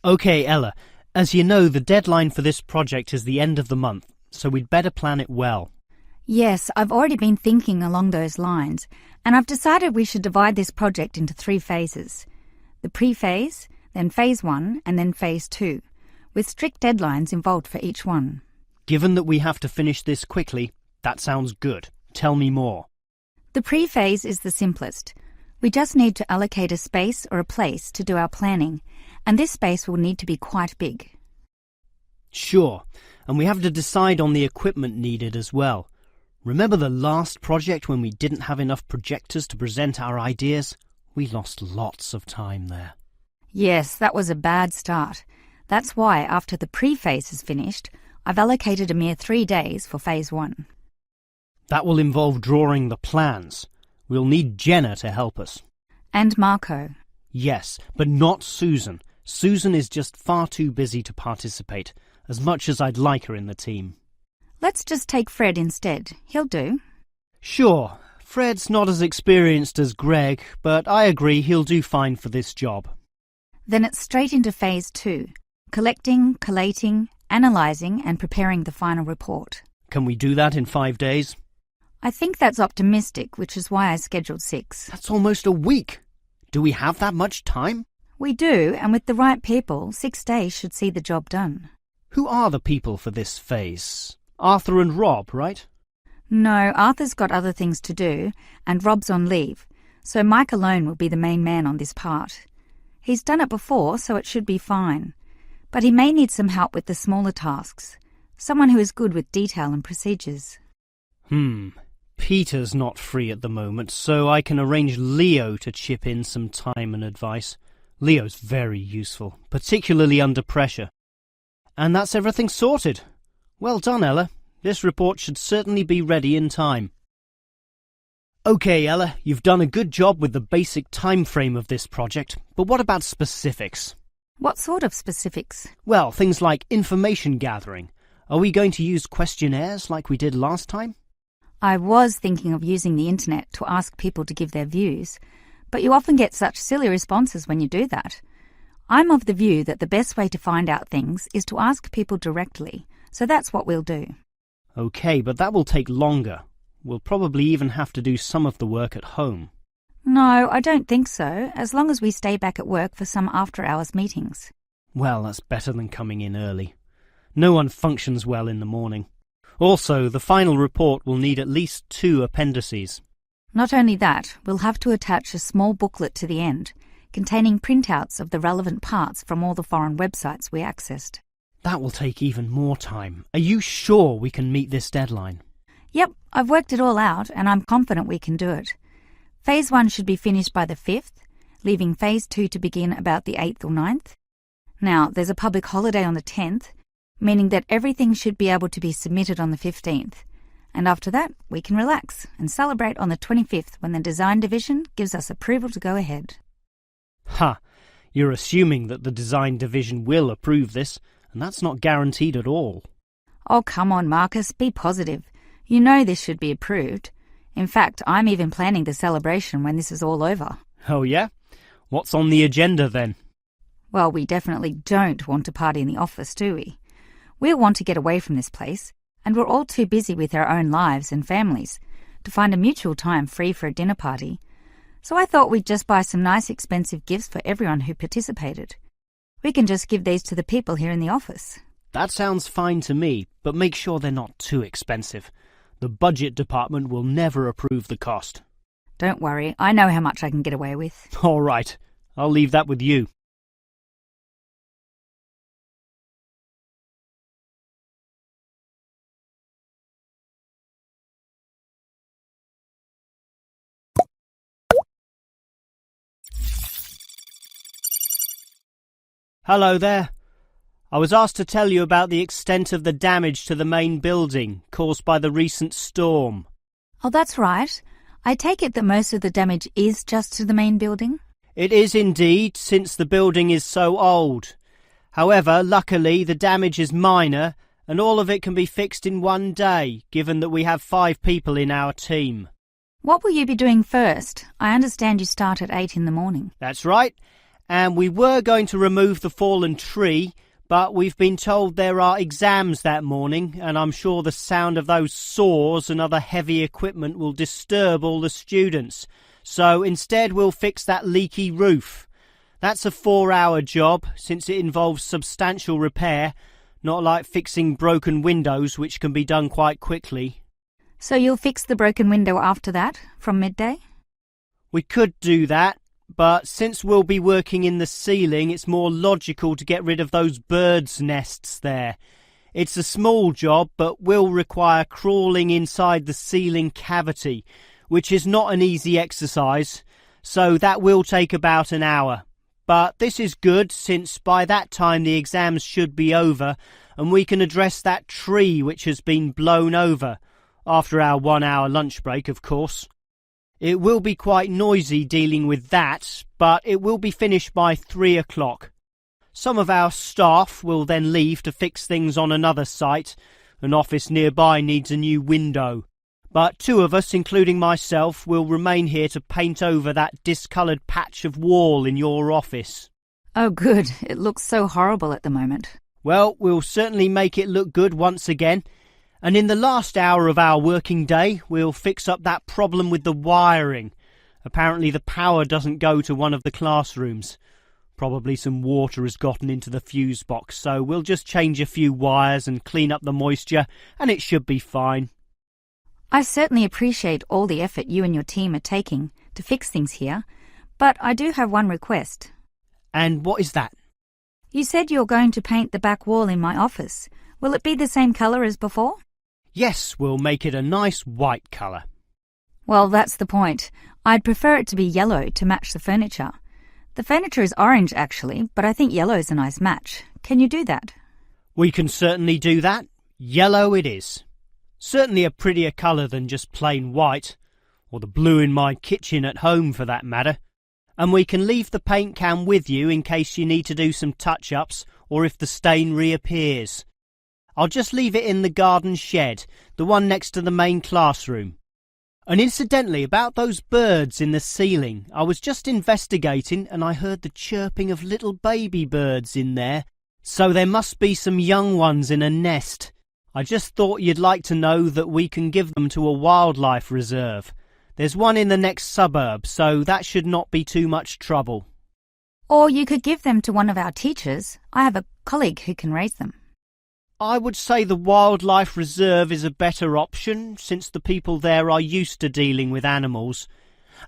Okay, Ella, as you know, the deadline for this project is the end of the month, so we'd better plan it well. Yes, I've already been thinking along those lines, and I've decided we should divide this project into 3 phases. The pre-phase, then phase 1, and then phase 2, with strict deadlines involved for each one. Given that we have to finish this quickly, that sounds good. Tell me more. The pre-phase is the simplest. We just need to allocate a space or a place to do our planning, and this space will need to be quite big. Sure, and we have to decide on the equipment needed as well. Remember the last project when we didn't have enough projectors to present our ideas? We lost lots of time there. Yes, that was a bad start. That's why, after the pre-phase is finished, I've allocated a mere 3 days for phase 1. That will involve drawing the plans. We'll need Jenna to help us. And Marco. Yes, but not Susan. Susan is just far too busy to participate, as much as I'd like her in the team. Let's just take Fred instead. He'll do. Sure, Fred's not as experienced as Greg, but I agree he'll do fine for this job. Then it's straight into phase 2. Collecting, collating, analysing and preparing the final report. Can we do that in 5 days? I think that's optimistic, which is why I scheduled 6. That's almost a week. Do we have that much time? We do, and with the right people, 6 days should see the job done. Who are the people for this phase? Arthur and Rob, right? No, Arthur's got other things to do, and Rob's on leave, so Mike alone will be the main man on this part. He's done it before, so it should be fine. But he may need some help with the smaller tasks, someone who is good with detail and procedures. Peter's not free at the moment, so I can arrange Leo to chip in some time and advice. Leo's very useful, particularly under pressure. And that's everything sorted. Well done, Ella. This report should certainly be ready in time. Okay, Ella, you've done a good job with the basic time frame of this project, but what about specifics? What sort of specifics? Well, things like information gathering. Are we going to use questionnaires like we did last time? I was thinking of using the internet to ask people to give their views, but you often get such silly responses when you do that. I'm of the view that the best way to find out things is to ask people directly, so that's what we'll do. Okay, but that will take longer. We'll probably even have to do some of the work at home. No, I don't think so, as long as we stay back at work for some after-hours meetings. Well, that's better than coming in early. No one functions well in the morning. Also, the final report will need at least 2 appendices. Not only that, we'll have to attach a small booklet to the end, containing printouts of the relevant parts from all the foreign websites we accessed. That will take even more time. Are you sure we can meet this deadline? Yep, I've worked it all out, and I'm confident we can do it. Phase 1 should be finished by the 5th, leaving Phase 2 to begin about the 8th or 9th. Now, there's a public holiday on the 10th, meaning that everything should be able to be submitted on the 15th. And after that, we can relax and celebrate on the 25th when the design division gives us approval to go ahead. Ha! You're assuming that the design division will approve this, and that's not guaranteed at all. Oh, come on, Marcus, be positive. You know this should be approved. In fact, I'm even planning the celebration when this is all over. Oh yeah? What's on the agenda then? Well, we definitely don't want to party in the office, do we? We'll want to get away from this place, and we're all too busy with our own lives and families to find a mutual time free for a dinner party. So I thought we'd just buy some nice expensive gifts for everyone who participated. We can just give these to the people here in the office. That sounds fine to me, but make sure they're not too expensive. The budget department will never approve the cost. Don't worry, I know how much I can get away with. All right, I'll leave that with you. Hello there. I was asked to tell you about the extent of the damage to the main building caused by the recent storm. Oh, that's right. I take it that most of the damage is just to the main building? It is indeed, since the building is so old. However, luckily, the damage is minor, and all of it can be fixed in 1 day, given that we have 5 people in our team. What will you be doing first? I understand you start at 8 in the morning. That's right. and we were going to remove the fallen tree, but we've been told there are exams that morning, and I'm sure the sound of those saws and other heavy equipment will disturb all the students. So instead we'll fix that leaky roof. That's a 4-hour job, since it involves substantial repair, not like fixing broken windows, which can be done quite quickly. So you'll fix the broken window after that, from midday? We could do that, but since we'll be working in the ceiling, it's more logical to get rid of those birds' nests there. It's a small job, but will require crawling inside the ceiling cavity, which is not an easy exercise, so that will take about an hour. But this is good, since by that time the exams should be over, and we can address that tree which has been blown over, after our 1-hour lunch break, of course. It will be quite noisy dealing with that, but it will be finished by 3 o'clock. Some of our staff will then leave to fix things on another site. An office nearby needs a new window. But 2 of us, including myself, will remain here to paint over that discoloured patch of wall in your office. Oh good, it looks so horrible at the moment. Well, we'll certainly make it look good once again. And in the last hour of our working day, we'll fix up that problem with the wiring. Apparently the power doesn't go to one of the classrooms. Probably some water has gotten into the fuse box, so we'll just change a few wires and clean up the moisture, and it should be fine. I certainly appreciate all the effort you and your team are taking to fix things here, but I do have one request. And what is that? You said you're going to paint the back wall in my office. Will it be the same colour as before? Yes, we'll make it a nice white colour. Well, that's the point. I'd prefer it to be yellow to match the furniture. The furniture is orange, actually, but I think yellow's a nice match. Can you do that? We can certainly do that. Yellow it is. Certainly a prettier colour than just plain white, or the blue in my kitchen at home for that matter. And we can leave the paint can with you in case you need to do some touch-ups or if the stain reappears. I'll just leave it in the garden shed, the one next to the main classroom. And incidentally, about those birds in the ceiling, I was just investigating and I heard the chirping of little baby birds in there, so there must be some young ones in a nest. I just thought you'd like to know that we can give them to a wildlife reserve. There's one in the next suburb, so that should not be too much trouble. Or you could give them to one of our teachers. I have a colleague who can raise them. I would say the wildlife reserve is a better option, since the people there are used to dealing with animals.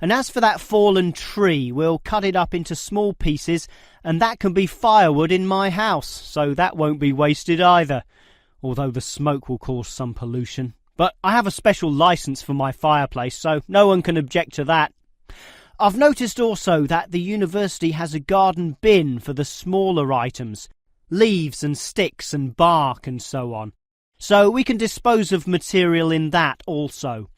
And as for that fallen tree, we'll cut it up into small pieces, and that can be firewood in my house, so that won't be wasted either, although the smoke will cause some pollution. But I have a special licence for my fireplace, so no one can object to that. I've noticed also that the university has a garden bin for the smaller items, leaves and sticks and bark and so on. So we can dispose of material in that also.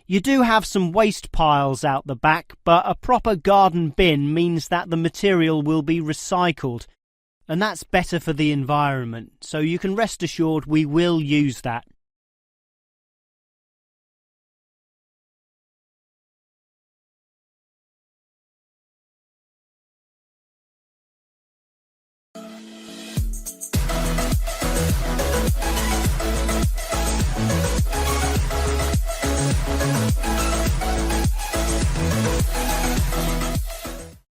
You do have some waste piles out the back, but a proper garden bin means that the material will be recycled, and that's better for the environment, so you can rest assured we will use that.